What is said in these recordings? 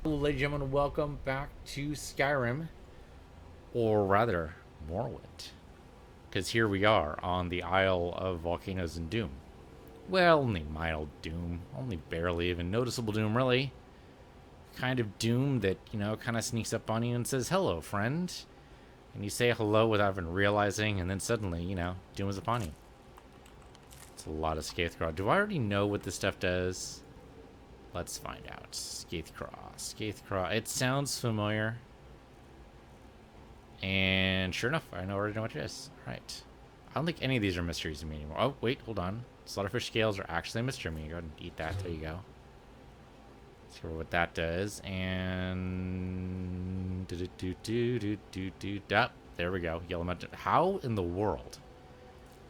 Hello, ladies and gentlemen, welcome back to Skyrim, or rather, Morrowind. Because here we are on the Isle of Volcanoes and Doom. Well, only mild doom, only barely even noticeable doom, really. Kind of doom that, kind of sneaks up on you and says, hello, friend. And you say hello without even realizing, and then suddenly, doom is upon you. It's a lot of Scathecraw. Do I already know what this stuff does? Let's find out. Scathecraw. It sounds familiar. And sure enough, I already know what it is. Alright. I don't think any of these are mysteries to me anymore. Oh, wait, hold on. Slaughterfish scales are actually a mystery to me. Go ahead and eat that. There you go. Let's see what that does. And... there we go. Yellow Mountain. How in the world,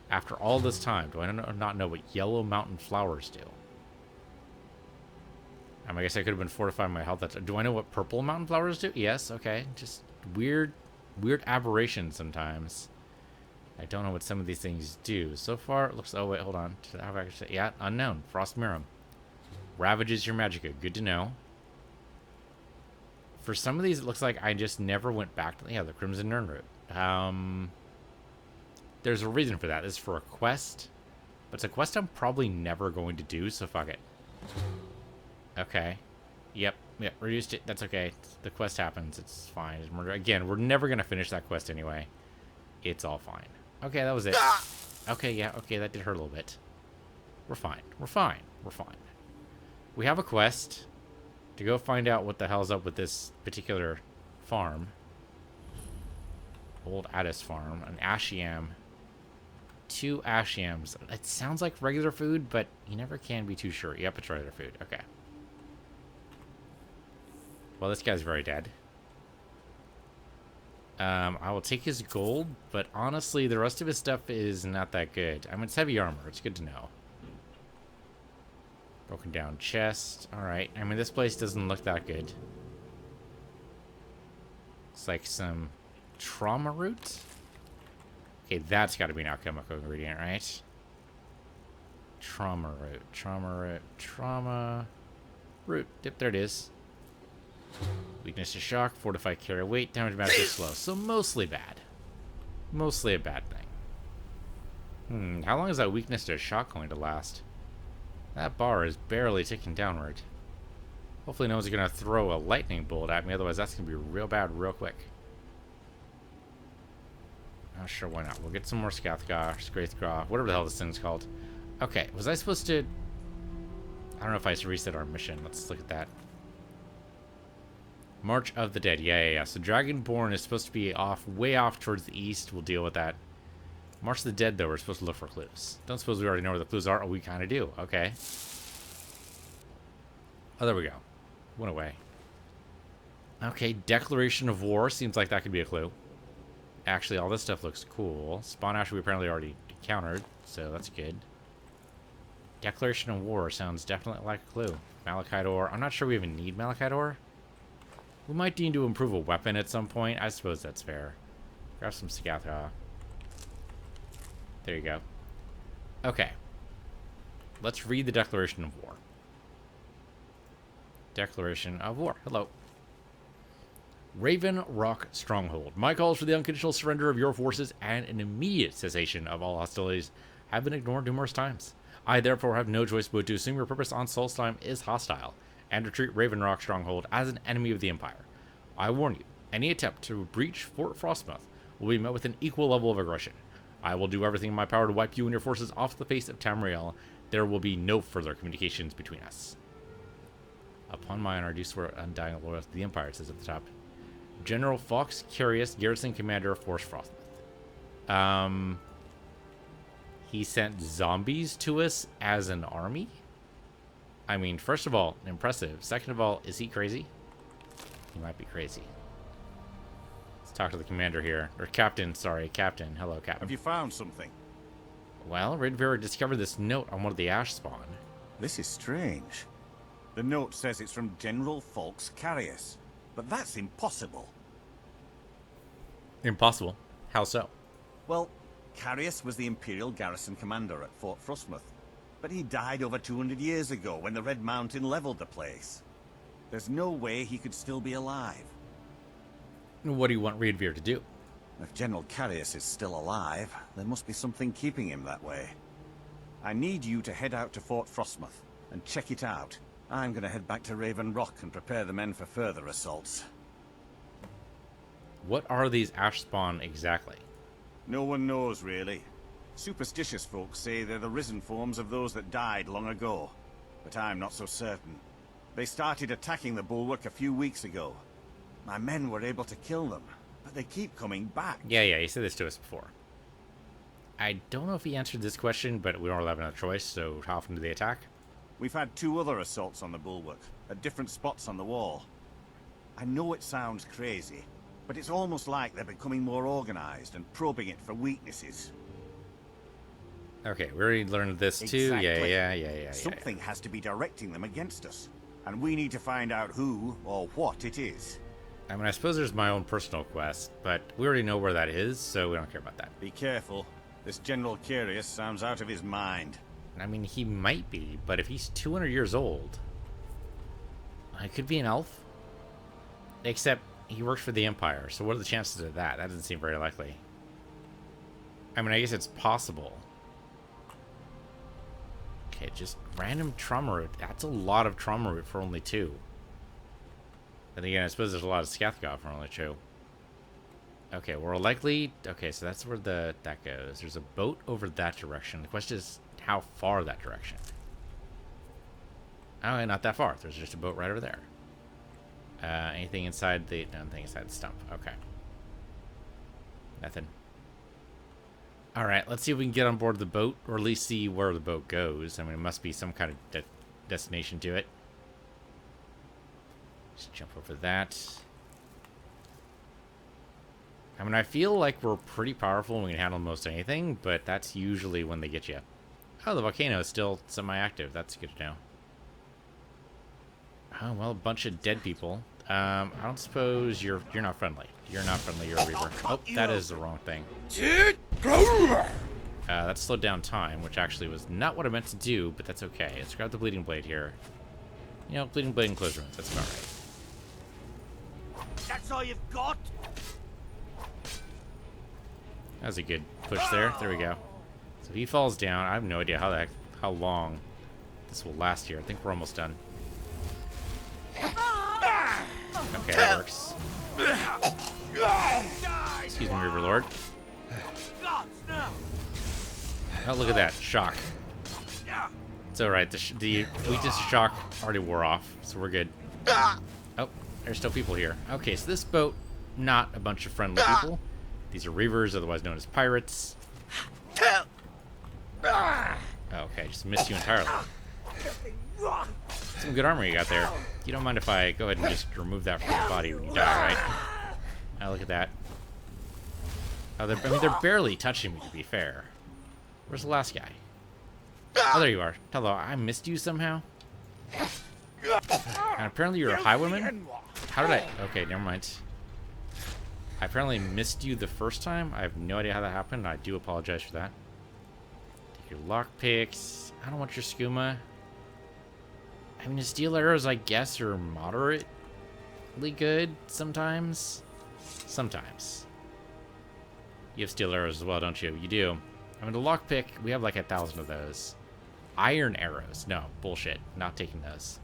after all this time, do I not know what yellow mountain flowers do? I guess I could have been fortifying my health. Do I know what purple mountain flowers do? Yes, okay. Just weird aberrations sometimes. I don't know what some of these things do. So far, it looks... Oh, wait, hold on. Yeah, unknown. Frost Mirum. Ravages your magicka. Good to know. For some of these, it looks like I just never went back to... Yeah, the Crimson Nirnroot. There's a reason for that. This is for a quest. But it's a quest I'm probably never going to do, so fuck it. Okay. Yep, reduced it. That's okay. The quest happens. It's fine. Again, we're never going to finish that quest anyway. It's all fine. Okay, that was it. Okay, yeah, okay, that did hurt a little bit. We're fine. We have a quest to go find out what the hell's up with this particular farm. Old Addis farm. An ashiam. 2 ashiams. It sounds like regular food, but you never can be too sure. Yep, it's regular food. Okay. Well, this guy's very dead. I will take his gold, but honestly, the rest of his stuff is not that good. It's heavy armor. It's good to know. Broken down chest. Alright. This place doesn't look that good. It's like some trauma root. Okay, that's got to be an alchemical ingredient, right? Trauma root. Yep, there it is. Weakness to shock, fortify, carry weight, damage matter is slow. So mostly bad. Mostly a bad thing. How long is that weakness to shock going to last? That bar is barely ticking downward. Hopefully no one's going to throw a lightning bolt at me, otherwise that's going to be real bad real quick. Not sure why not. We'll get some more Scathecraw, whatever the hell this thing's called. Okay, was I supposed to... I don't know if I should reset our mission. Let's look at that. March of the Dead. Yeah. So Dragonborn is supposed to be way off towards the east. We'll deal with that. March of the Dead, though, we're supposed to look for clues. Don't suppose we already know where the clues are? Oh, we kind of do. Okay. Oh, there we go. Went away. Okay, Declaration of War. Seems like that could be a clue. Actually, all this stuff looks cool. Spawn Ash we apparently already encountered, so that's good. Declaration of War sounds definitely like a clue. Malachite ore. I'm not sure we even need Malachite ore. We might need to improve a weapon at some point. I suppose that's fair. Grab some Scathecraw. There you go. Okay. Let's read the Declaration of War. Declaration of War. Hello. Raven Rock Stronghold. My calls for the unconditional surrender of your forces and an immediate cessation of all hostilities have been ignored numerous times. I therefore have no choice but to assume your purpose on Solstheim is hostile, and to treat Raven Rock Stronghold as an enemy of the Empire. I warn you, any attempt to breach Fort Frostmoth will be met with an equal level of aggression. I will do everything in my power to wipe you and your forces off the face of Tamriel. There will be no further communications between us. Upon my honor, I do swear undying loyalty to the Empire, it says at the top. General Fox Curious, Garrison Commander of Fort Frostmoth. He sent zombies to us as an army? First of all, impressive. Second of all, is he crazy? He might be crazy. Let's talk to the commander here. Or captain, sorry. Captain. Hello, captain. Have you found something? Well, Ridvera discovered this note on one of the ash spawn. This is strange. The note says it's from General Fox Carius, but that's impossible. Impossible? How so? Well, Carius was the Imperial garrison commander at Fort Frostmoth, but he died over 200 years ago when the Red Mountain leveled the place. There's no way he could still be alive. What do you want Reedveer to do? If General Carius is still alive, there must be something keeping him that way. I need you to head out to Fort Frostmoth and check it out. I'm gonna head back to Raven Rock and prepare the men for further assaults. What are these ash spawn exactly? No one knows, really. Superstitious folks say they're the risen forms of those that died long ago, but I'm not so certain. They started attacking the bulwark a few weeks ago. My men were able to kill them, but they keep coming back. Yeah, you said this to us before. I don't know if he answered this question, but we don't really have another choice, so how often do they attack? We've had 2 other assaults on the bulwark, at different spots on the wall. I know it sounds crazy, but it's almost like they're becoming more organized and probing it for weaknesses. Okay, we already learned this too. Exactly. Yeah. Something has to be directing them against us, and we need to find out who or what it is. I mean, I suppose there's my own personal quest, but we already know where that is, so we don't care about that. Be careful. This General Carius sounds out of his mind. I mean, he might be, but if he's 200 years old, it could be an elf. Except he works for the Empire, so what are the chances of that? That doesn't seem very likely. I mean, I guess it's possible. Okay, just random trauma root. That's a lot of trauma root for only 2. And again, I suppose there's a lot of Scathgoth for only 2. Okay, we're likely... Okay, so that's where that goes. There's a boat over that direction. The question is how far that direction. Oh, not that far. There's just a boat right over there. Anything inside the... Nothing inside the stump. Okay. Nothing. Alright, let's see if we can get on board the boat, or at least see where the boat goes. I mean, it must be some kind of destination to it. Just jump over that. I mean, I feel like we're pretty powerful and we can handle most anything, but that's usually when they get you. Oh, the volcano is still semi-active. That's good to know. Oh, well, a bunch of dead people. I don't suppose you're not friendly. You're not friendly, you're a Reaver. Oh, that is the wrong thing. That slowed down time, which actually was not what I meant to do, but that's okay. Let's grab the Bleeding Blade here. You know, Bleeding Blade and close runes. That's about right. That's all you've got? That was a good push there. There we go. So he falls down. I have no idea how long this will last here. I think we're almost done. Okay, that works. Excuse me, Reaver Lord. Oh, look at that. Shock. It's alright. The weakness to shock already wore off, so we're good. Oh, there's still people here. Okay, so this boat, not a bunch of friendly people. These are Reavers, otherwise known as pirates. Okay, just missed you entirely. Some good armor you got there. You don't mind if I go ahead and just remove that from your body when you die, right? Oh, look at that. Oh, they're barely touching me, to be fair. Where's the last guy? Oh, there you are. Hello, I missed you somehow? And apparently you're a highwayman? How did I... Okay, never mind. I apparently missed you the first time. I have no idea how that happened. I do apologize for that. Take your lockpicks. I don't want your skooma. I mean, the steel arrows, I guess, are moderately good sometimes. Sometimes. You have steel arrows as well, don't you? You do. I mean, the lockpick, we have like 1,000 of those. Iron arrows. No, bullshit. Not taking those.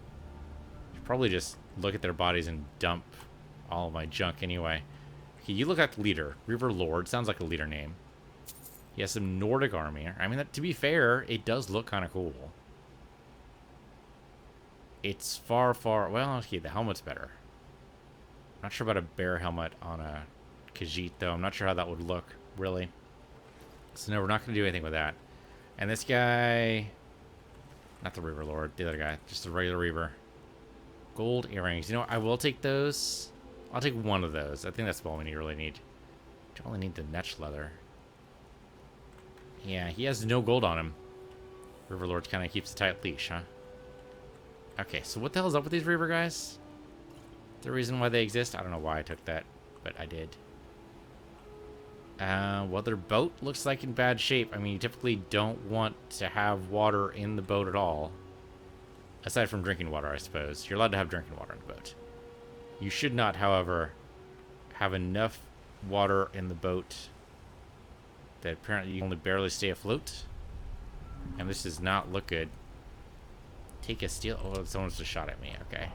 Should probably just look at their bodies and dump all of my junk anyway. Okay, you look like the leader. Reaver Lord. Sounds like a leader name. He has some Nordic armor. I mean, to be fair, it does look kind of cool. It's far... Well, okay, the helmet's better. Not sure about a bear helmet on a Khajiit, though. I'm not sure how that would look, really. So, no, we're not going to do anything with that. And this guy... Not the Reaver Lord, the other guy. Just a regular Reaver. Gold earrings. You know what? I will take those. I'll take one of those. I think that's all we really need. Don't only need the netch leather. Yeah, he has no gold on him. Reaver Lord kind of keeps a tight leash, huh? Okay, so what the hell is up with these Reaver guys? The reason why they exist? I don't know why I took that, but I did. Well, their boat looks like in bad shape. I mean, you typically don't want to have water in the boat at all. Aside from drinking water, I suppose. You're allowed to have drinking water on the boat. You should not, however, have enough water in the boat that apparently you can only barely stay afloat. And this does not look good. Take a steel... Oh, someone's just shot at me. Okay.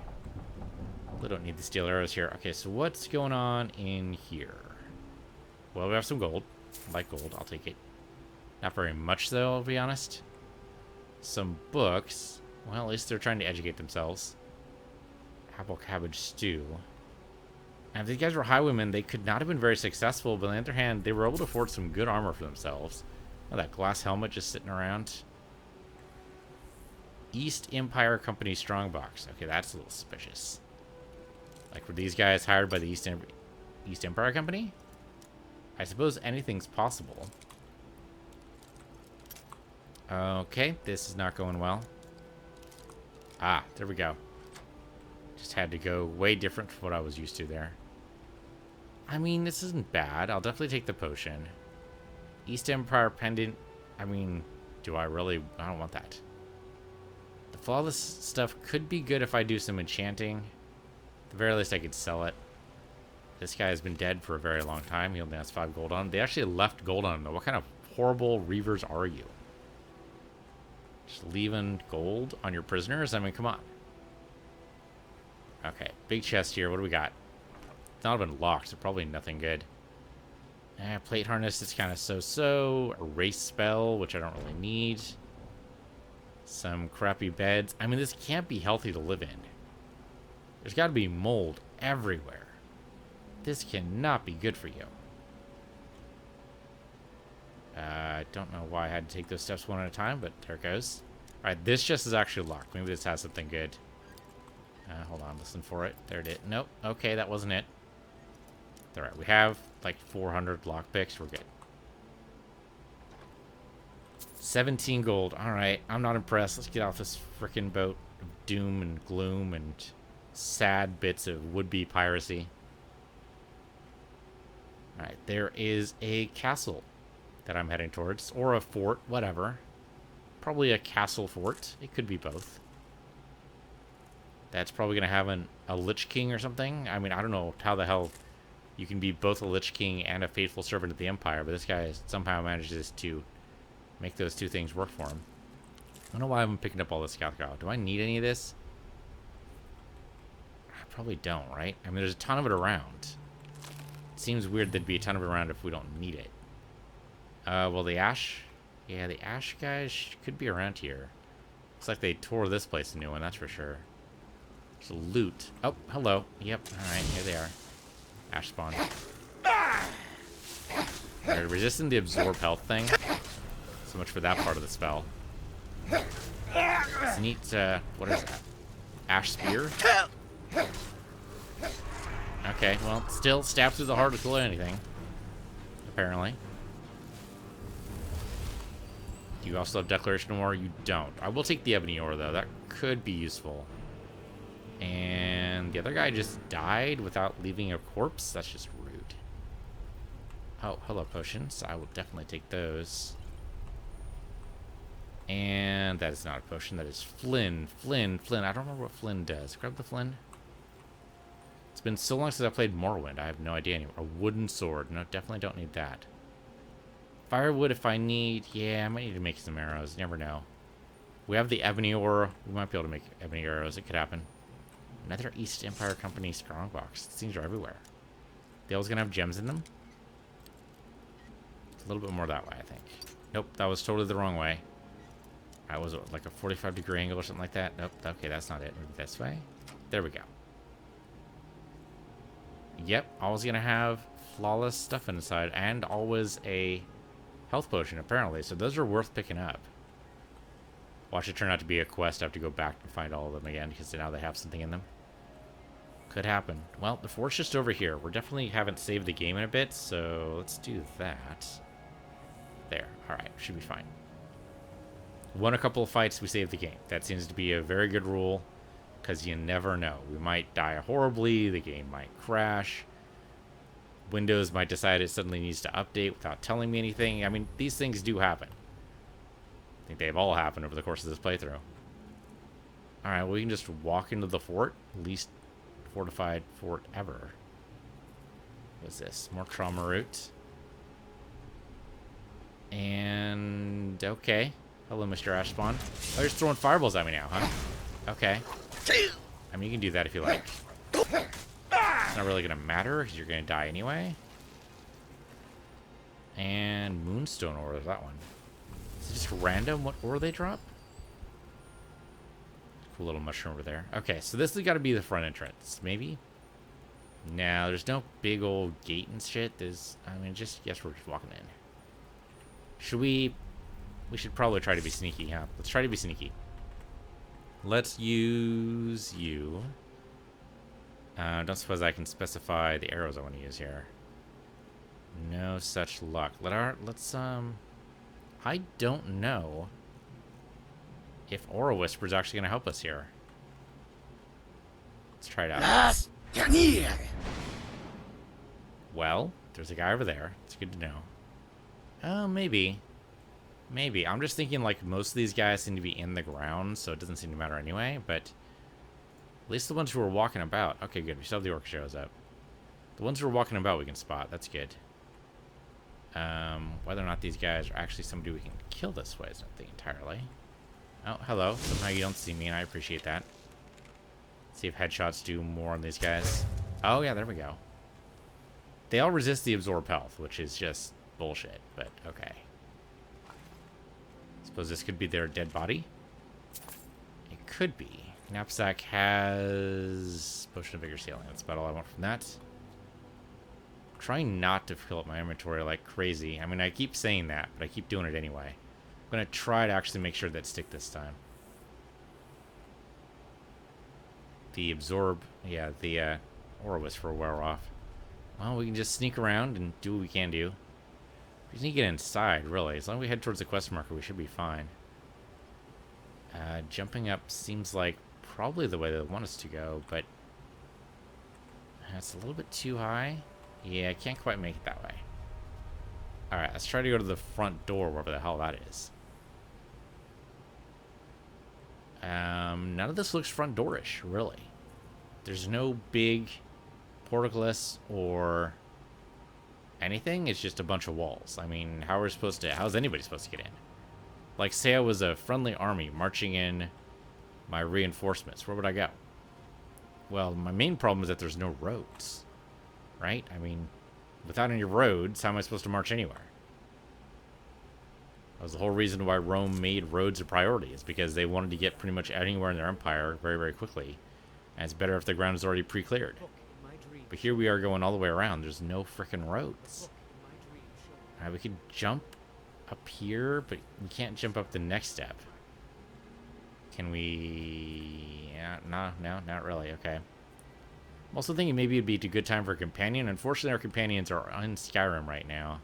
We don't need the steel arrows here. Okay, so what's going on in here? Well, we have some gold. I like gold. I'll take it. Not very much, though, I'll be honest. Some books. Well, at least they're trying to educate themselves. Apple cabbage stew. And if these guys were highwaymen, they could not have been very successful, but on the other hand, they were able to afford some good armor for themselves. Oh, that glass helmet just sitting around. East Empire Company Strongbox. Okay, that's a little suspicious. Like, were these guys hired by the East Empire Company? I suppose anything's possible. Okay, this is not going well. Ah, there we go. Just had to go way different from what I was used to there. I mean, this isn't bad. I'll definitely take the potion. East Empire Pendant. I mean, do I really? I don't want that. The flawless stuff could be good if I do some enchanting. At the very least, I could sell it. This guy has been dead for a very long time. He only has 5 gold on him. They actually left gold on him, though. What kind of horrible reavers are you? Just leaving gold on your prisoners? I mean, come on. Okay, big chest here. What do we got? It's not even locked, so probably nothing good. Plate harness is kind of so-so. Erase spell, which I don't really need. Some crappy beds. I mean, this can't be healthy to live in. There's got to be mold everywhere. This cannot be good for you. I don't know why I had to take those steps one at a time, but there it goes. Alright, this chest is actually locked. Maybe this has something good. Hold on, listen for it. There it is. Nope. Okay, that wasn't it. Alright, we have like 400 lockpicks. We're good. 17 gold. Alright, I'm not impressed. Let's get off this frickin' boat of doom and gloom and sad bits of would-be piracy. Alright, there is a castle that I'm heading towards. Or a fort, whatever. Probably a castle fort. It could be both. That's probably going to have a Lich King or something. I mean, I don't know how the hell you can be both a Lich King and a faithful servant of the Empire, but this guy somehow manages to make those two things work for him. I don't know why I'm picking up all this scout cow. Do I need any of this? I probably don't, right? I mean, there's a ton of it around. It seems weird there'd be a ton of it around if we don't need it. Well, the ash... Yeah, the ash guys could be around here. Looks like they tore this place a new one, that's for sure. There's loot. Oh, hello. Yep, alright, here they are. Ash spawn. They're resisting the absorb health thing. So much for that part of the spell. It's neat, what is that? Ash spear? Okay, well, still stab through the heart to kill anything. Apparently. Do you also have Declaration of War? You don't. I will take the Ebony Ore, though. That could be useful. And the other guy just died without leaving a corpse? That's just rude. Oh, hello, potions. I will definitely take those. And that is not a potion. That is Flynn. Flynn. I don't remember what Flynn does. Grab the Flynn. It's been so long since I played Morrowind. I have no idea anymore. A wooden sword. No, definitely don't need that. Firewood if I need... Yeah, I might need to make some arrows. You never know. We have the Ebony Ore. We might be able to make Ebony arrows. It could happen. Another East Empire Company strongbox. These things are everywhere. They always gonna have gems in them? It's a little bit more that way, I think. Nope, that was totally the wrong way. I was like a 45-degree angle or something like that. Nope, okay, that's not it. Maybe this way? There we go. Yep, always gonna have flawless stuff inside, and always a health potion, apparently. So those are worth picking up. Watch it turn out to be a quest. I have to go back and find all of them again, because now they have something in them. Could happen. Well, the fort's just over here. We definitely haven't saved the game in a bit, so let's do that. There. Alright, should be fine. Won a couple of fights, we saved the game. That seems to be a very good rule, because you never know. We might die horribly, the game might crash, Windows might decide it suddenly needs to update without telling me anything. I mean, these things do happen. I think they've all happened over the course of this playthrough. Alright, well, we can just walk into the fort. Least fortified fort ever. What's this? More trauma root. And... okay. Hello, Mr. Ashspawn. Oh, you're just throwing fireballs at me now, huh? Okay. I mean, you can do that if you like. It's not really going to matter, because you're going to die anyway. And Moonstone ore, that one. Is it just random what ore they drop? Cool little mushroom over there. Okay, so this has got to be the front entrance. Maybe? No, there's no big old gate and shit. There's, I mean, just, yes, we're just walking in. Should we should probably try to be sneaky, huh? Let's try to be sneaky. Let's use you. Don't suppose I can specify the arrows I want to use here. No such luck. Let's, I don't know if Aura Whisper's actually going to help us here. Let's try it out. Well, there's a guy over there. It's good to know. Oh, maybe. Maybe. I'm just thinking, like, most of these guys seem to be in the ground, so it doesn't seem to matter anyway, but at least the ones who are walking about. Okay, good. We still have the orc shows up. The ones who are walking about we can spot. That's good. Whether or not these guys are actually somebody we can kill this way is not the entirely. Oh, hello. Somehow you don't see me, and I appreciate that. See if headshots do more on these guys. Oh, yeah, there we go. They all resist the absorb health, which is just bullshit, but okay. Suppose this could be their dead body? It could be. Knapsack has Potion of Vigor Sealing. That's about all I want from that. I'm trying not to fill up my inventory like crazy. I mean, I keep saying that, but I keep doing it anyway. I'm going to try to actually make sure that stick this time. The absorb, yeah, the Aura Whisper will wear off. Well, we can just sneak around and do what we can do. We just need to get inside, really. As long as we head towards the quest marker, we should be fine. Jumping up seems like probably the way they want us to go, but that's a little bit too high. Yeah, I can't quite make it that way. Alright, let's try to go to the front door, wherever the hell that is. None of this looks front door-ish, really. There's no big portcullis or anything. It's just a bunch of walls. I mean, how's anybody supposed to get in? Like, say I was a friendly army marching in my reinforcements. Where would I go? Well, my main problem is that there's no roads. Right? I mean, without any roads, how am I supposed to march anywhere? That was the whole reason why Rome made roads a priority. Is because they wanted to get pretty much anywhere in their empire very, very quickly. And it's better if the ground is already pre-cleared. But here we are going all the way around. There's no frickin' roads. Alright, we could jump up here, but we can't jump up the next step. Can we... yeah, no, not really. Okay. I'm also thinking maybe it'd be a good time for a companion. Unfortunately, our companions are in Skyrim right now.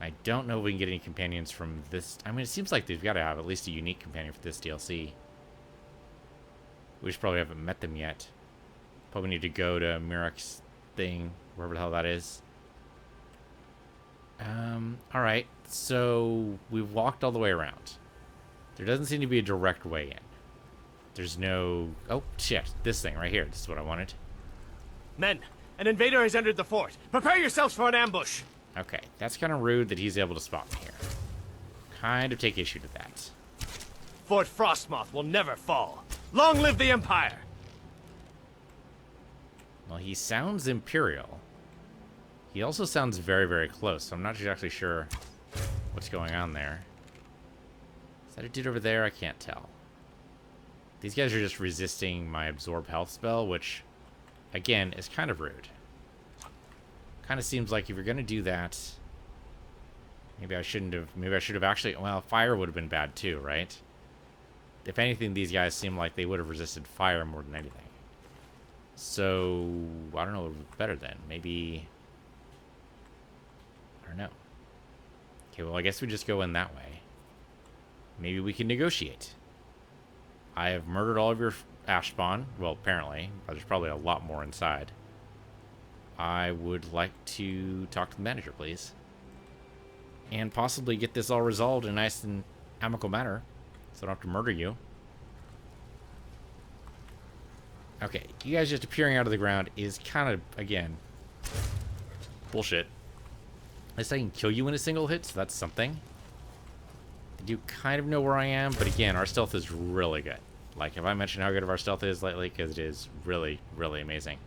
I don't know if we can get any companions from this... I mean, it seems like they've got to have at least a unique companion for this DLC. We just probably haven't met them yet. Probably need to go to Mirak's thing, wherever the hell that is. Alright, so we've walked all the way around. There doesn't seem to be a direct way in. There's no... oh, shit, this thing right here. This is what I wanted. Men, an invader has entered the fort. Prepare yourselves for an ambush. Okay, that's kind of rude that he's able to spot me here. Kind of take issue to that. Fort Frostmoth will never fall. Long live the Empire! Well, he sounds Imperial. He also sounds very, very close, so I'm not exactly sure what's going on there. Is that a dude over there? I can't tell. These guys are just resisting my absorb health spell, which, again, is kind of rude. Kind of seems like if you're going to do that, maybe I shouldn't have, maybe I should have actually, well, fire would have been bad too, right? If anything, these guys seem like they would have resisted fire more than anything. So, I don't know what would be better then. Maybe, I don't know. Okay, well, I guess we just go in that way. Maybe we can negotiate. I have murdered all of your Ashspawn. Well, apparently. But there's probably a lot more inside. I would like to talk to the manager, please. And possibly get this all resolved in a nice and amicable manner. So I don't have to murder you. Okay, you guys just appearing out of the ground is kind of, again, bullshit. At least I can kill you in a single hit, so that's something. They do kind of know where I am, but again, our stealth is really good. Like, have I mentioned how good our stealth is lately? Because it is really, really amazing.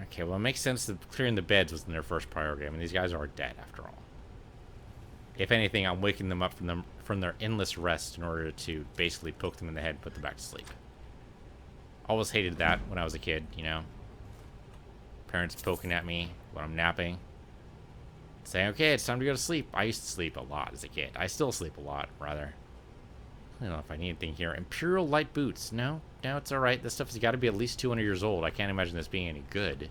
Okay, well, it makes sense that clearing the beds was their first priority. I mean, these guys are dead, after all. If anything, I'm waking them up from their endless rest in order to basically poke them in the head and put them back to sleep. Always hated that when I was a kid, you know? Parents poking at me when I'm napping. Saying, okay, it's time to go to sleep. I used to sleep a lot as a kid. I still sleep a lot, rather. I don't know if I need anything here. Imperial light boots. No, it's alright. This stuff has got to be at least 200 years old. I can't imagine this being any good.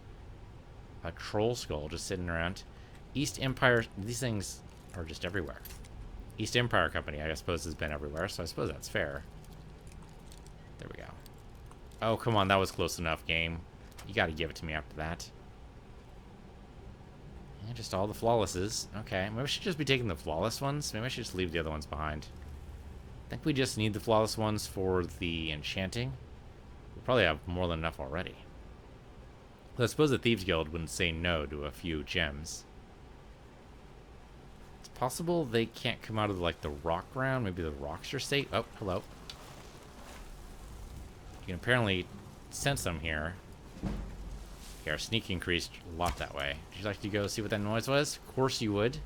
A troll skull just sitting around. East Empire. These things are just everywhere. East Empire Company, I suppose, has been everywhere, so I suppose that's fair. There we go. Oh, come on. That was close enough, game. You got to give it to me after that. Yeah, just all the flawlesses. Okay, maybe I should just be taking the flawless ones. Maybe I should just leave the other ones behind. I think we just need the flawless ones for the enchanting. We probably have more than enough already. Well, I suppose the Thieves Guild wouldn't say no to a few gems. It's possible they can't come out of, like, the rock ground. Maybe the rocks are safe. Oh, hello. You can apparently sense them here. Okay, our sneak increased a lot that way. Would you like to go see what that noise was? Of course you would.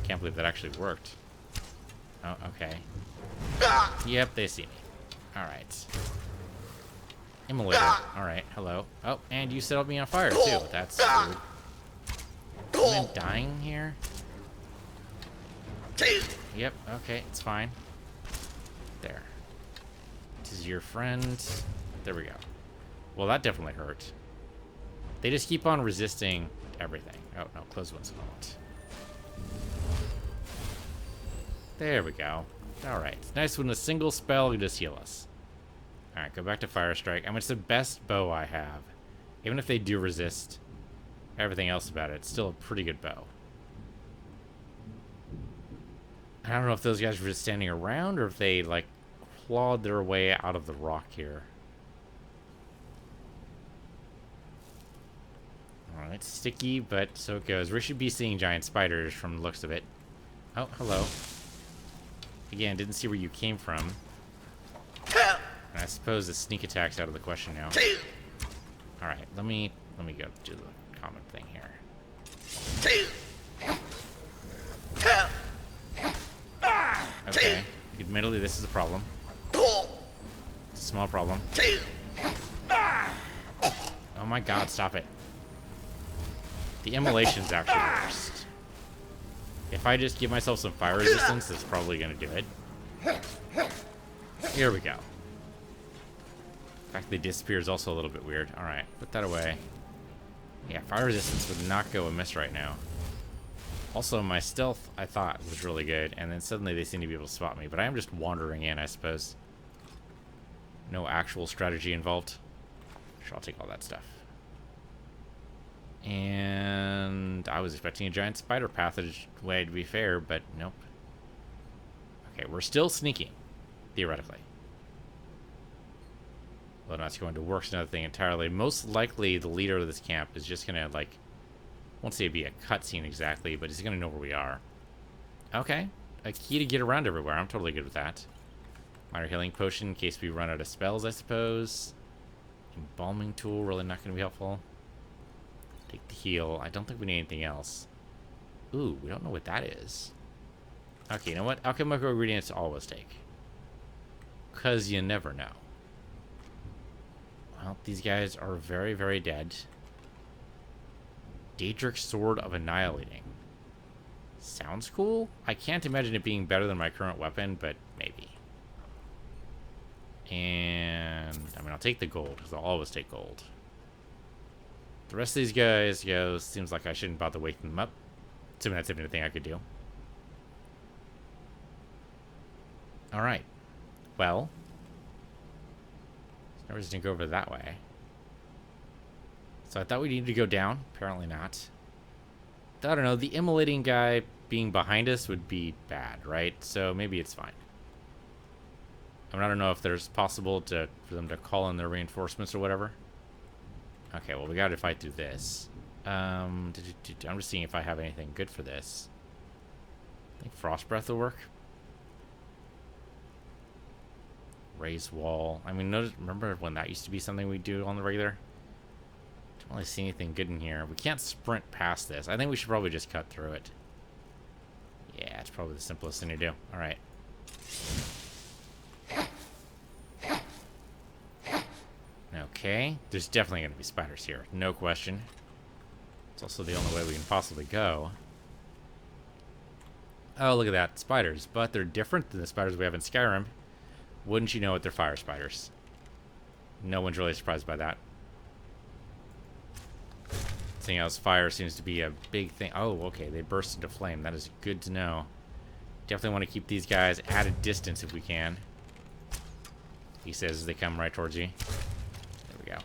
Can't believe that actually worked. Oh, okay. Yep, they see me. Alright. Immolator. Alright, hello. Oh, and you set me on fire, too. That's rude. Am I dying here? Yep, okay, it's fine. There. This is your friend. There we go. Well, that definitely hurt. They just keep on resisting everything. Oh, no, close one's not. There we go. Alright. It's nice when a single spell can just heal us. Alright, go back to Fire Strike. I mean, it's the best bow I have. Even if they do resist everything else about it, it's still a pretty good bow. I don't know if those guys were just standing around or if they, like, clawed their way out of the rock here. Alright, sticky, but so it goes. We should be seeing giant spiders from the looks of it. Oh, hello. Again, didn't see where you came from. And I suppose the sneak attack's out of the question now. Alright, let me go do the common thing here. Okay. Admittedly, this is a problem. It's a small problem. Oh my god, stop it. The immolation's actually worst. If I just give myself some fire resistance, that's probably going to do it. Here we go. The fact that they disappear is also a little bit weird. Alright, put that away. Yeah, fire resistance would not go amiss right now. Also, my stealth, I thought, was really good, and then suddenly they seem to be able to spot me. But I am just wandering in, I suppose. No actual strategy involved. Sure, I'll take all that stuff. And I was expecting a giant spider passage way, to be fair, but nope. Okay, we're still sneaking, theoretically. Well, that's going to work is another thing entirely. Most likely, the leader of this camp is just going to, like, I won't say it'd be a cutscene exactly, but he's going to know where we are. Okay, a key to get around everywhere. I'm totally good with that. Minor healing potion in case we run out of spells, I suppose. Embalming tool, really not going to be helpful. Take the heal. I don't think we need anything else. Ooh, we don't know what that is. Okay, you know what? Alchemical ingredients to always take. Because you never know. Well, these guys are very, very dead. Daedric Sword of Annihilating. Sounds cool. I can't imagine it being better than my current weapon, but maybe. And, I mean, I'll take the gold, because I'll always take gold. The rest of these guys, seems like I shouldn't bother waking them up. Assuming that's anything I could do. Alright. Well. I just didn't go over that way. So I thought we needed to go down. Apparently not. I don't know. The immolating guy being behind us would be bad, right? So maybe it's fine. I mean, I don't know if there's possible for them to call in their reinforcements or whatever. Okay, well, we got to fight through this. I'm just seeing if I have anything good for this. I think Frost Breath will work. Raise wall. I mean, remember when that used to be something we do on the regular? Don't really see anything good in here. We can't sprint past this. I think we should probably just cut through it. Yeah, it's probably the simplest thing to do. All right. Okay, there's definitely going to be spiders here. No question. It's also the only way we can possibly go. Oh, look at that. Spiders. But they're different than the spiders we have in Skyrim. Wouldn't you know it, they're fire spiders. No one's really surprised by that. Seeing as fire seems to be a big thing. Oh, okay, they burst into flame. That is good to know. Definitely want to keep these guys at a distance if we can. He says as they come right towards you. There we go.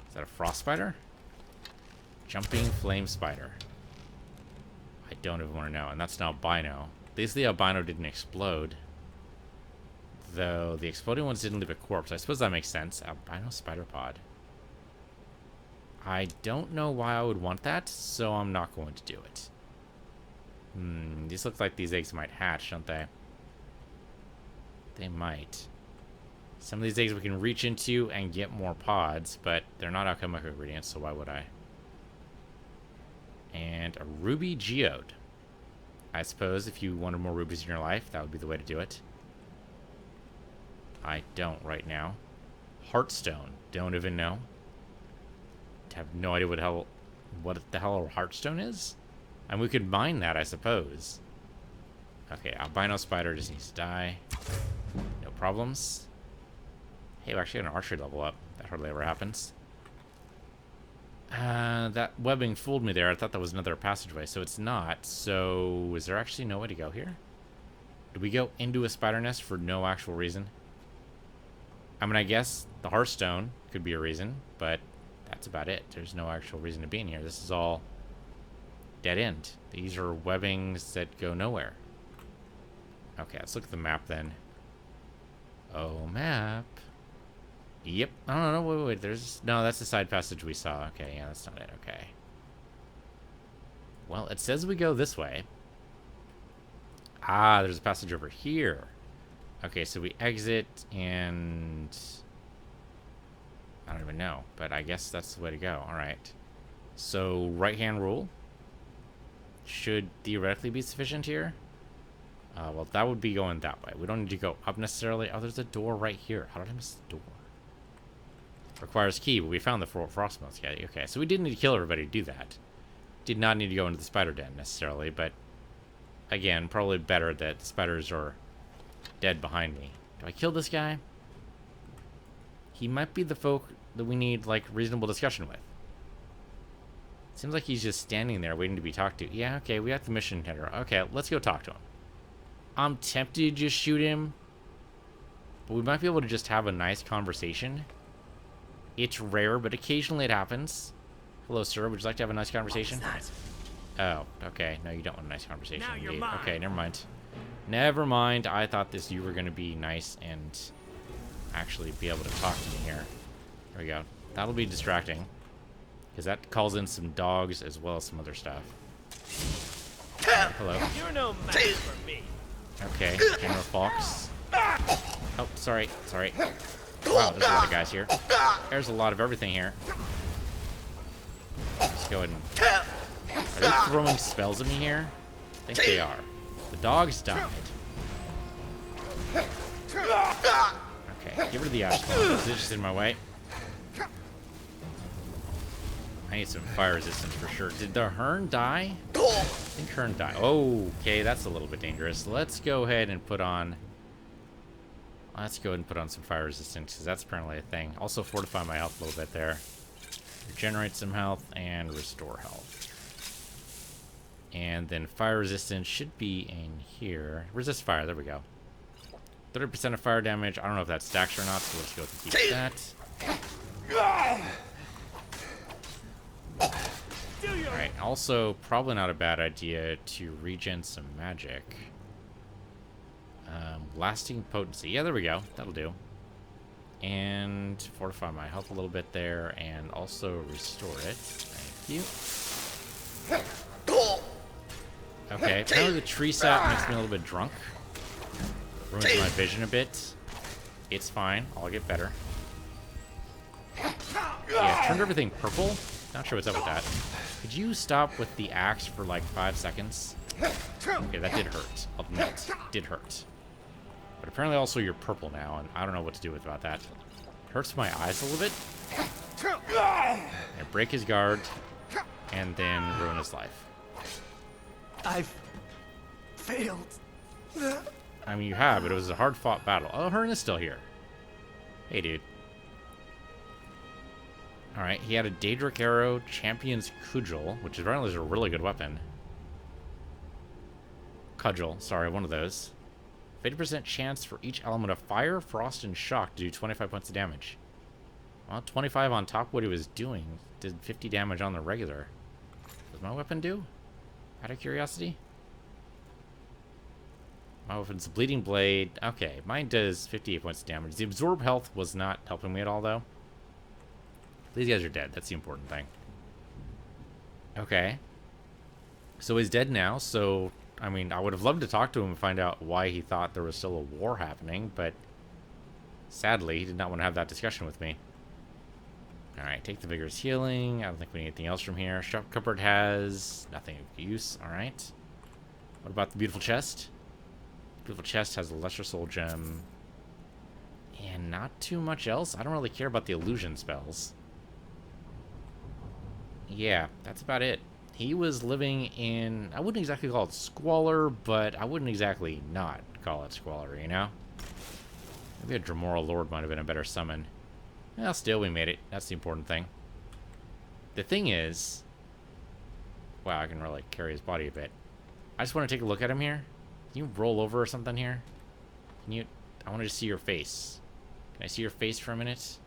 Is that a frost spider? Jumping flame spider. I don't even want to know. And that's an albino. At least the albino didn't explode. Though the exploding ones didn't leave a corpse. I suppose that makes sense. Albino spider pod. I don't know why I would want that, so I'm not going to do it. These look like these eggs might hatch, don't they? They might. Some of these eggs we can reach into and get more pods, but they're not alchemical ingredients, so why would I? And a ruby geode. I suppose if you wanted more rubies in your life, that would be the way to do it. I don't right now. Heartstone. Don't even know. Have no idea what the hell a heartstone is. And we could mine that, I suppose. Okay, albino spider just needs to die. No problems. Hey, we actually got an archery level up. That hardly ever happens. That webbing fooled me there. I thought that was another passageway, so it's not. So, is there actually no way to go here? Do we go into a spider nest for no actual reason? I mean, I guess the hearthstone could be a reason, but that's about it. There's no actual reason to be in here. This is all dead end. These are webbings that go nowhere. Okay, let's look at the map then. Oh, map. Yep. Oh, no, wait. No, that's the side passage we saw. Okay, yeah, that's not it. Okay. Well, it says we go this way. Ah, there's a passage over here. Okay, so we exit and... I don't even know, but I guess that's the way to go. All right. So, right-hand rule should theoretically be sufficient here. Well, that would be going that way. We don't need to go up necessarily. Oh, there's a door right here. How did I miss the door? Requires key, but we found the frost moths. Yeah, okay, so we didn't need to kill everybody to do that. Did not need to go into the spider den necessarily, but again, probably better that the spiders are dead behind me. Do I kill this guy? He might be the folk that we need, like, reasonable discussion with. Seems like he's just standing there waiting to be talked to. Yeah, okay, we got the mission header. Okay, let's go talk to him. I'm tempted to just shoot him, but we might be able to just have a nice conversation. It's rare, but occasionally it happens. Hello, sir. Would you like to have a nice conversation? Oh, okay. No, you don't want a nice conversation. Now you're mine. Okay, never mind. Never mind. I thought you were going to be nice and actually be able to talk to me here. There we go. That'll be distracting, because that calls in some dogs as well as some other stuff. Hello. You're no match for me. Okay, General Fox. Oh, sorry. Wow, there's a lot of guys here. There's a lot of everything here. Let's go ahead and... Are they throwing spells at me here? I think they are. The dogs died. Okay, get rid of the ash bomb. It's just in my way. I need some fire resistance for sure. Did the Hern die? I think Hern died. Oh, okay, that's a little bit dangerous. Let's go ahead and put on... Let's go ahead and put on some fire resistance, because that's apparently a thing. Also fortify my health a little bit there. Regenerate some health and restore health. And then fire resistance should be in here. Resist fire, there we go. 30% of fire damage. I don't know if that stacks or not, so let's go ahead and keep that. Alright, also probably not a bad idea to regen some magic. Lasting potency. Yeah, there we go. That'll do. And fortify my health a little bit there, and also restore it. Thank you. Okay, apparently the tree sap makes me a little bit drunk. Ruins my vision a bit. It's fine. I'll get better. Yeah, turned everything purple. Not sure what's up with that. Could you stop with the axe for like 5 seconds? Okay, that did hurt. I'll admit, it did hurt. But apparently also you're purple now, and I don't know what to do about that. It hurts my eyes a little bit. And break his guard, and then ruin his life. I've failed. I mean, you have, but it was a hard-fought battle. Oh, Hearn is still here. Hey, dude. Alright, he had a Daedric Arrow, Champion's Cudgel, which apparently is a really good weapon. Cudgel, sorry, one of those. 50% chance for each element of fire, frost, and shock to do 25 points of damage. Well, 25 on top of what he was doing. Did 50 damage on the regular. Does my weapon do? Out of curiosity? My weapon's a Bleeding Blade. Okay, mine does 58 points of damage. The Absorb health was not helping me at all, though. These guys are dead. That's the important thing. Okay. So he's dead now, so... I mean, I would have loved to talk to him and find out why he thought there was still a war happening, but... sadly, he did not want to have that discussion with me. Alright, take the Vigorous Healing. I don't think we need anything else from here. Sharp Cupboard has nothing of use. Alright. What about the Beautiful Chest? Beautiful Chest has a Lesser Soul Gem. And not too much else. I don't really care about the illusion spells. Yeah, that's about it. He was living in... I wouldn't exactly call it squalor, but I wouldn't exactly not call it squalor, you know? Maybe a Dremora Lord might have been a better summon. Well, still, we made it. That's the important thing. The thing is... wow, I can really carry his body a bit. I just want to take a look at him here. Can you roll over or something here? Can you... I want to just see your face. Can I see your face for a minute?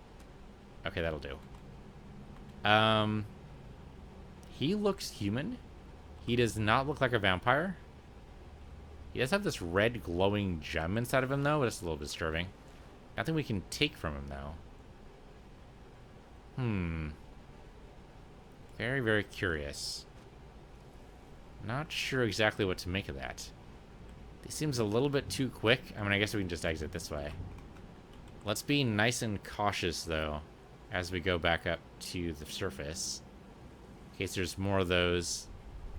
Okay, that'll do. He looks human. He does not look like a vampire. He does have this red glowing gem inside of him, though, but it's a little bit disturbing. Nothing we can take from him, though. Very, very curious. Not sure exactly what to make of that. He seems a little bit too quick. I mean, I guess we can just exit this way. Let's be nice and cautious, though, as we go back up to the surface. In case there's more of those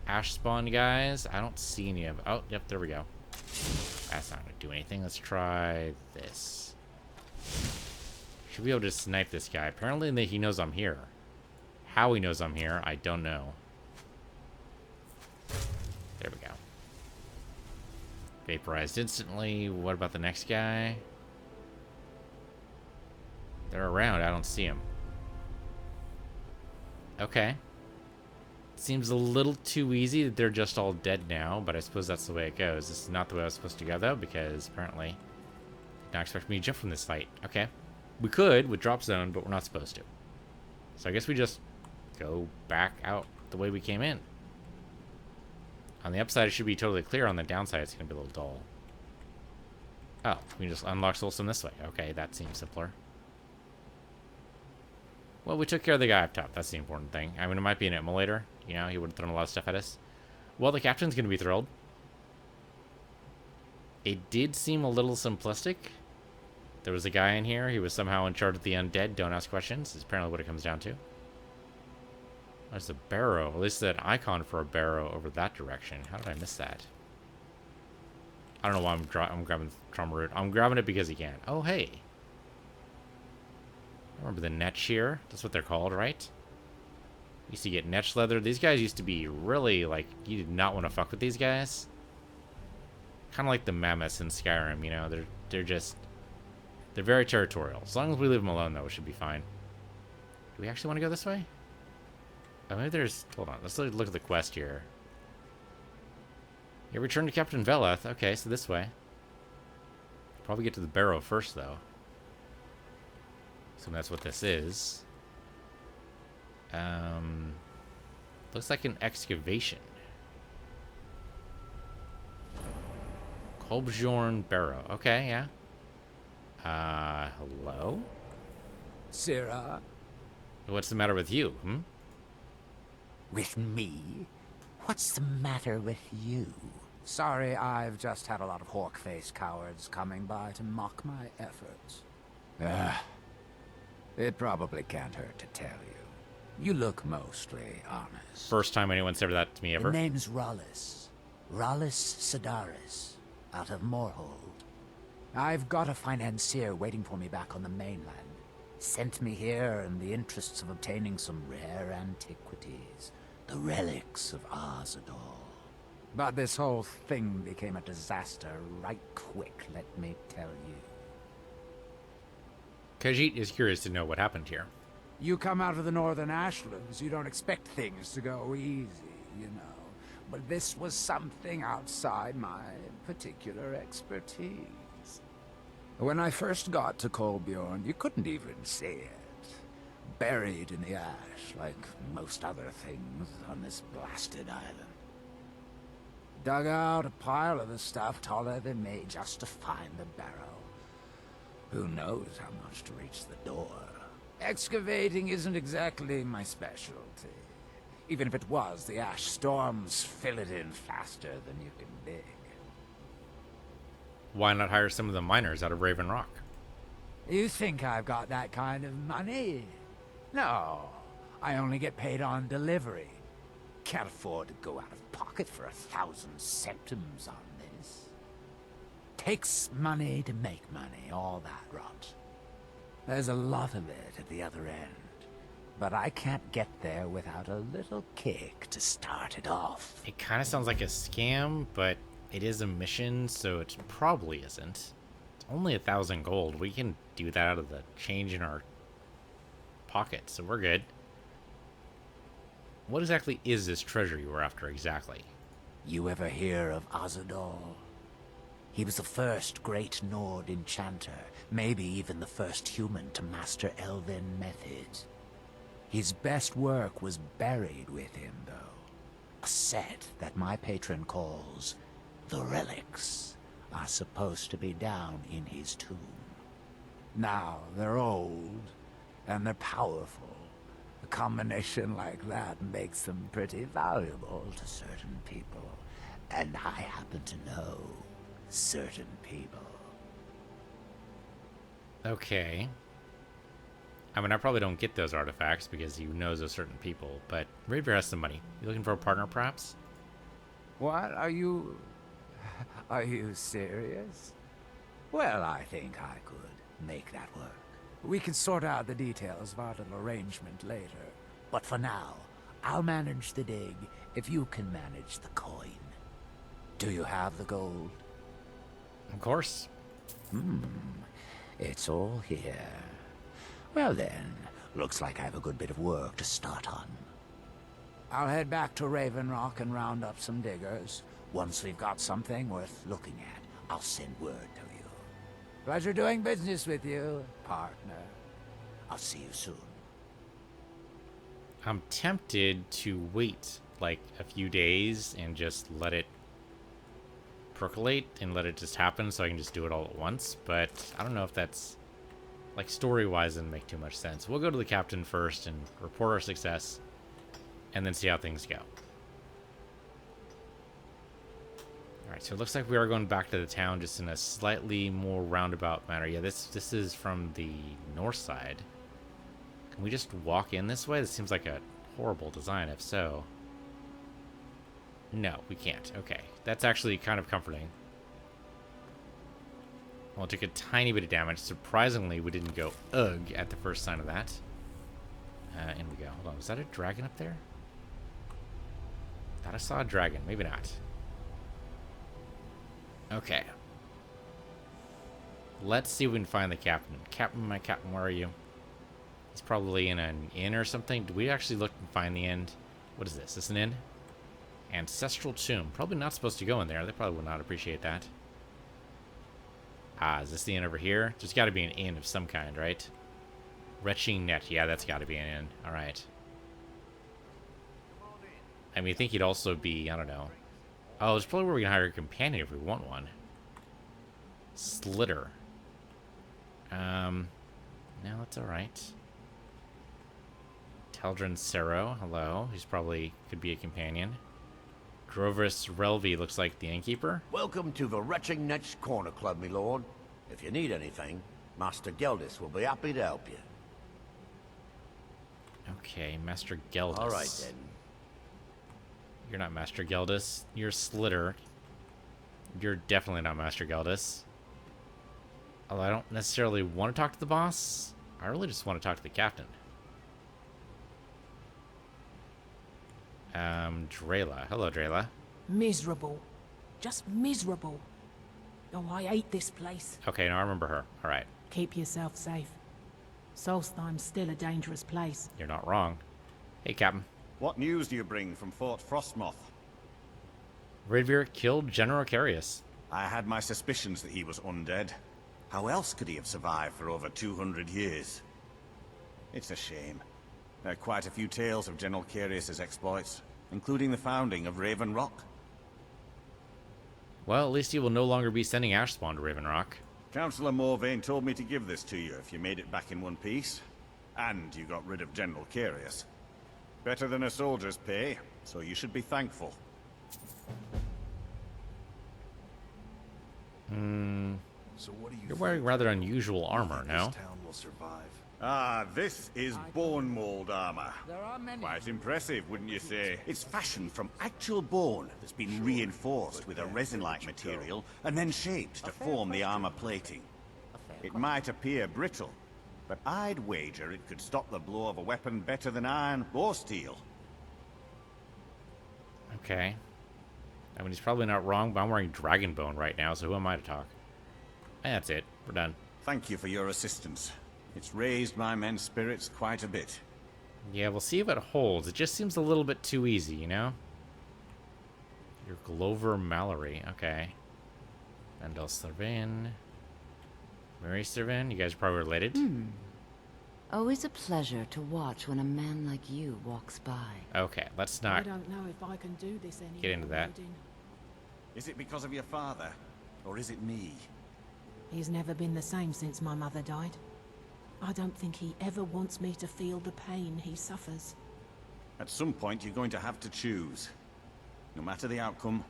ash spawn guys. I don't see any of... oh, yep, there we go. That's not going to do anything. Let's try this. Should be able to snipe this guy. Apparently he knows I'm here. How he knows I'm here, I don't know. There we go. Vaporized instantly. What about the next guy? They're around. I don't see them. Okay. Seems a little too easy that they're just all dead now, but I suppose that's the way it goes. This is not the way I was supposed to go, though, because apparently did not expect me to jump from this fight. Okay. We could with drop zone, but we're not supposed to. So I guess we just go back out the way we came in. On the upside, it should be totally clear. On the downside, it's going to be a little dull. Oh, we can just unlock Soulstone this way. Okay, that seems simpler. Well, we took care of the guy up top. That's the important thing. I mean, it might be an immolator. You know, he would have thrown a lot of stuff at us. Well, the captain's going to be thrilled. It did seem a little simplistic. There was a guy in here. He was somehow in charge of the undead. Don't ask questions. Is apparently what it comes down to. There's a barrow. At least an icon for a barrow over that direction. How did I miss that? I don't know why I'm grabbing Trauma Root. I'm grabbing it because he can. Oh, hey. Remember the Netch here? That's what they're called, right? Used to get Netch leather. These guys used to be really, like, you did not want to fuck with these guys. Kind of like the mammoths in Skyrim, you know? They're very territorial. As long as we leave them alone, though, it should be fine. Do we actually want to go this way? Oh, maybe there's... hold on. Let's look at the quest here. Yeah, return to Captain Veleth. Okay, so this way. Probably get to the barrow first, though. So that's what this is. Looks like an excavation. Kolbjorn Barrow. Okay, yeah. Hello? Sirrah, What's the matter with you, with me? What's the matter with you? Sorry, I've just had a lot of hawk-faced cowards coming by to mock my efforts. It probably can't hurt to tell you. You look mostly honest. First time anyone said that to me ever. The name's Rollis. Rollis Sedaris, out of Moorhold. I've got a financier waiting for me back on the mainland. Sent me here in the interests of obtaining some rare antiquities. The relics of Arzador. But this whole thing became a disaster right quick, let me tell you. Khajiit is curious to know what happened here. You come out of the northern ashlands, you don't expect things to go easy, you know. But this was something outside my particular expertise. When I first got to Kolbjorn, you couldn't even see it. Buried in the ash, like most other things on this blasted island. Dug out a pile of the stuff taller than me just to find the barrow. Who knows how much to reach the door. Excavating isn't exactly my specialty. Even if it was, the ash storms fill it in faster than you can dig. Why not hire some of the miners out of Raven Rock? You think I've got that kind of money? No, I only get paid on delivery. Can't afford to go out of pocket for 1,000 septims on this. Takes money to make money, all that rot. There's a lot of it at the other end, but I can't get there without a little kick to start it off. It kind of sounds like a scam, but it is a mission, so it probably isn't. It's only 1,000 gold. We can do that out of the change in our pocket, so we're good. What exactly is this treasure you were after exactly? You ever hear of Arzador? He was the first great Nord enchanter, maybe even the first human to master elven methods. His best work was buried with him, though. A set that my patron calls the relics are supposed to be down in his tomb. Now, they're old, and they're powerful. A combination like that makes them pretty valuable to certain people. And I happen to know certain people. Okay. I mean, I probably don't get those artifacts because you know those certain people, but Raver has some money. You looking for a partner, perhaps? What? Are you serious? Well, I think I could make that work. We can sort out the details of our little arrangement later. But for now, I'll manage the dig if you can manage the coin. Do you have the gold? Of course. It's all here. Well then, looks like I have a good bit of work to start on. I'll head back to Raven Rock and round up some diggers. Once we've got something worth looking at, I'll send word to you. Pleasure doing business with you, partner. I'll see you soon. I'm tempted to wait like a few days and just let it percolate and let it just happen so I can just do it all at once, but I don't know if that's, like, story-wise doesn't make too much sense. We'll go to the captain first and report our success and then see how things go. Alright, so it looks like we are going back to the town just in a slightly more roundabout manner. Yeah, this is from the north side. Can we just walk in this way? This seems like a horrible design, if so. No, we can't. Okay. That's actually kind of comforting. Well, it took a tiny bit of damage. Surprisingly, we didn't go ugh at the first sign of that. In we go. Hold on. Was that a dragon up there? Thought I saw a dragon. Maybe not. Okay. Let's see if we can find the captain. Captain, my captain, where are you? He's probably in an inn or something. Did we actually look and find the inn? What is this? Is this an inn? Ancestral tomb. Probably not supposed to go in there. They probably would not appreciate that. Ah, is this the inn over here? There's got to be an inn of some kind, right? Retching net. Yeah, that's got to be an inn. All right. I mean, I think he'd also be, I don't know. Oh, it's probably where we can hire a companion if we want one. Slitter. No, that's alright. Teldrin Sero, hello. He's probably could be a companion. Groverus Relvi looks like the innkeeper. Welcome to the Ressurrected Corner Club, my lord. If you need anything, Master Geldis will be happy to help you. Okay, Master Geldis. All right, then. You're not Master Geldis. You're Slitter. You're definitely not Master Geldis. Although I don't necessarily want to talk to the boss. I really just want to talk to the captain. Drayla. Hello, Drayla. Miserable. Just miserable. Oh, I hate this place. Okay, now I remember her. All right. Keep yourself safe. Solstheim's still a dangerous place. You're not wrong. Hey, Captain. What news do you bring from Fort Frostmoth? Ridvir killed General Carius. I had my suspicions that he was undead. How else could he have survived for over 200 years? It's a shame. There are quite a few tales of General Carius's exploits, including the founding of Raven Rock. Well, at least he will no longer be sending Ashspawn to Raven Rock. Councillor Morvain told me to give this to you if you made it back in one piece. And you got rid of General Carius. Better than a soldier's pay, so you should be thankful. So what do you You're wearing rather unusual armor, no? This town will survive. Ah, this is bone mold armor. There are many. Quite impressive, wouldn't you say? It's fashioned from actual bone that's been reinforced with a resin-like material and then shaped to form the armor plating. It might appear brittle, but I'd wager it could stop the blow of a weapon better than iron or steel. Okay. I mean, he's probably not wrong, but I'm wearing dragon bone right now, so who am I to talk? And that's it. We're done. Thank you for your assistance. It's raised my men's spirits quite a bit. Yeah, we'll see if it holds. It just seems a little bit too easy, you know? You're Glover Mallory. Okay. Vendel Servan. Mary Servan. You guys are probably related. Always a pleasure to watch when a man like you walks by. Okay, let's I not don't know if I can do this anymore. get into that. Odin. Is it because of your father? Or is it me? He's never been the same since my mother died. I don't think he ever wants me to feel the pain he suffers. At some point, you're going to have to choose. No matter the outcome,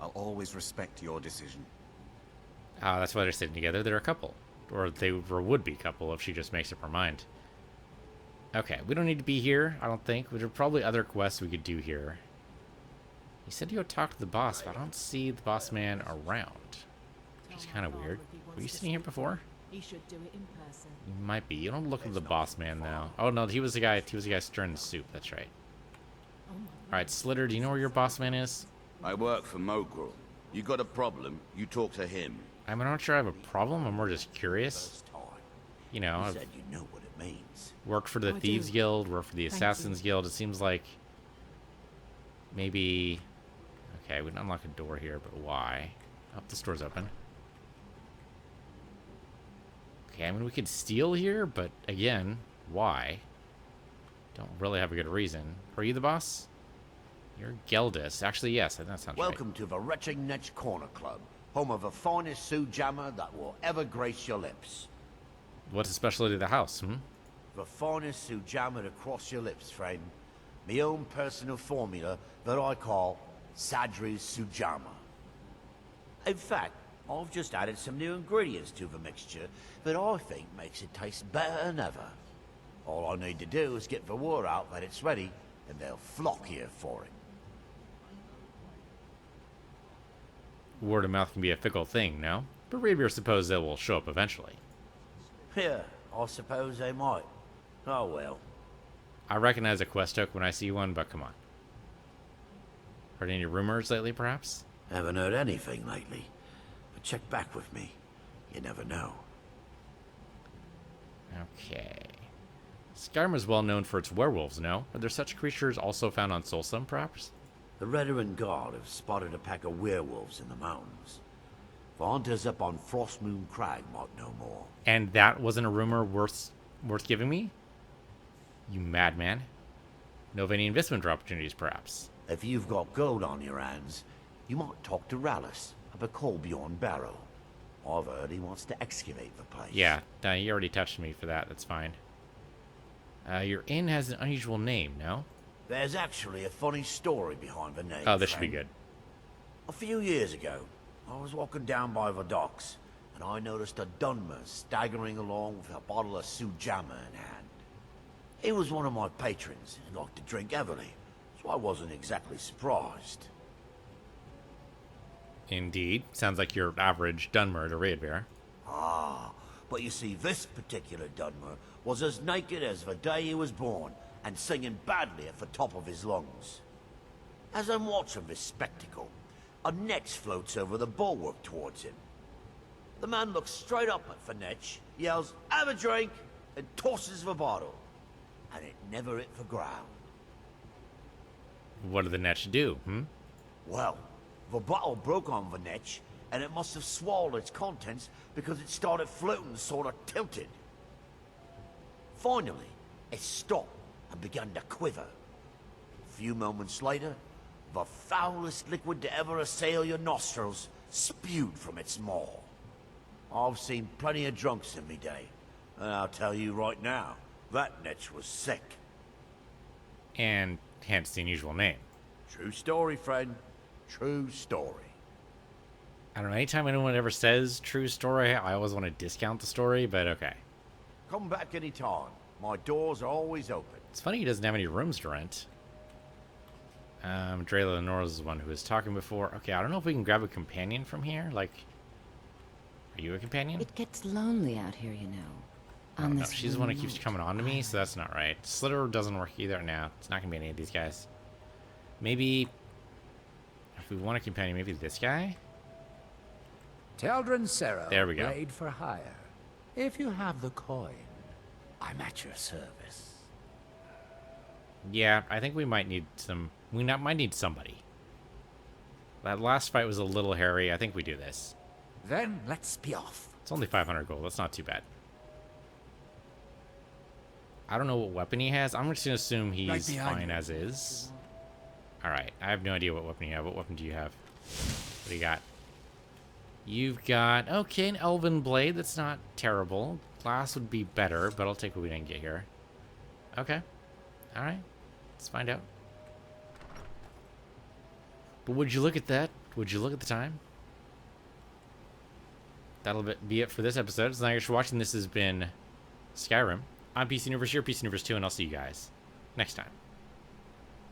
I'll always respect your decision. Ah, that's why they're sitting together. They're a couple. Or they would be a couple if she just makes up her mind. Okay, we don't need to be here, I don't think. There are probably other quests we could do here. He said you go talk to the boss, but I don't see the boss man around. Which is kind of weird. Were you sitting here before? He should do it in person. You might be. You don't look like the boss man, though. Oh, no, he was the guy stirring the soup. That's right. Alright, Slitter, do you know where your boss man is? I work for Mogrel. You got a problem, you talk to him. I'm not sure I have a problem. I'm more just curious. First time. You know, You I've said you know what it means. worked for the I Thieves do. Guild, worked for the Thank Assassins you. Guild. It seems like maybe... Okay, we can unlock a door here, but why? Oh, this door's open. Okay, I mean, we could steal here, but again, why? Don't really have a good reason. Are you the boss? You're Geldis. Actually, yes, that sounds right. Welcome to the Ressurrected Corner Club, home of the finest Sioux jammer that will ever grace your lips. What's the specialty of the house, The finest Sioux jammer to cross your lips, friend. My own personal formula that I call Sadri's Sujama. In fact, I've just added some new ingredients to the mixture that I think makes it taste better than ever. All I need to do is get the word out that it's ready, and they'll flock here for it. Word of mouth can be a fickle thing, no? But Ravier supposes it will show up eventually. Yeah, I suppose they might. Oh well. I recognize a quest hook when I see one, but come on. Heard any rumors lately, perhaps? Haven't heard anything lately. But check back with me. You never know. Okay. Skyrim is well known for its werewolves, no? Are there such creatures also found on Solstheim, perhaps? The Redoran Guard have spotted a pack of werewolves in the mountains. The hunters up on Frostmoon Crag might know more. And that wasn't a rumor worth giving me? You madman. Know of any investment opportunities, perhaps? If you've got gold on your hands, you might talk to Rallis of the Colbjorn Barrow. I've heard he wants to excavate the place. Yeah, you already touched me for that. That's fine. Your inn has an unusual name, no? There's actually a funny story behind the name. Oh, this should be friend. good. A few years ago, I was walking down by the docks, and I noticed a Dunmer staggering along with a bottle of Sujamma in hand. He was one of my patrons and liked to drink heavily, so I wasn't exactly surprised. Indeed. Sounds like your average Dunmer to raid bear. Ah, but you see, this particular Dunmer was as naked as the day he was born, and singing badly at the top of his lungs. As I'm watching this spectacle, a netch floats over the bulwark towards him. The man looks straight up at the netch, yells, "Have a drink," and tosses the bottle. And it never hit the ground. What did the netch do, Well, the bottle broke on the netch, and it must have swallowed its contents because it started floating sort of tilted. Finally, it stopped and began to quiver. A few moments later, the foulest liquid to ever assail your nostrils spewed from its maw. I've seen plenty of drunks in me day, and I'll tell you right now, that netch was sick. And hence the unusual name. True story, friend. True story. I don't know, anytime anyone ever says true story, I always want to discount the story, but okay. Come back anytime. My doors are always open. It's funny he doesn't have any rooms to rent. Dre Lenore is the one who was talking before. Okay, I don't know if we can grab a companion from here. Like, are you a companion? It gets lonely out here, you know. Oh, no, she's the one who keeps coming on to me, so that's not right. Slitter doesn't work either. No, it's not going to be any of these guys. Maybe, if we want a companion, maybe this guy? Teldrin Serra, There we go. raid for hire. If you have the coin, I'm at your service. Yeah, I think we might need some... might need somebody. That last fight was a little hairy. I think we do this. Then let's be off. It's only 500 gold. That's not too bad. I don't know what weapon he has. I'm just going to assume he's behind fine you. as is. Alright, I have no idea what weapon you have. What weapon do you have? What do you got? You've got... Okay, an elven blade. That's not terrible. Glass would be better, but I'll take what we didn't get here. Okay. Alright. Let's find out. But would you look at that? Would you look at the time? That'll be it for this episode. So thanks for watching. This has been Skyrim. I'm Piece of the Universe, you're Piece of the Universe 2, and I'll see you guys next time.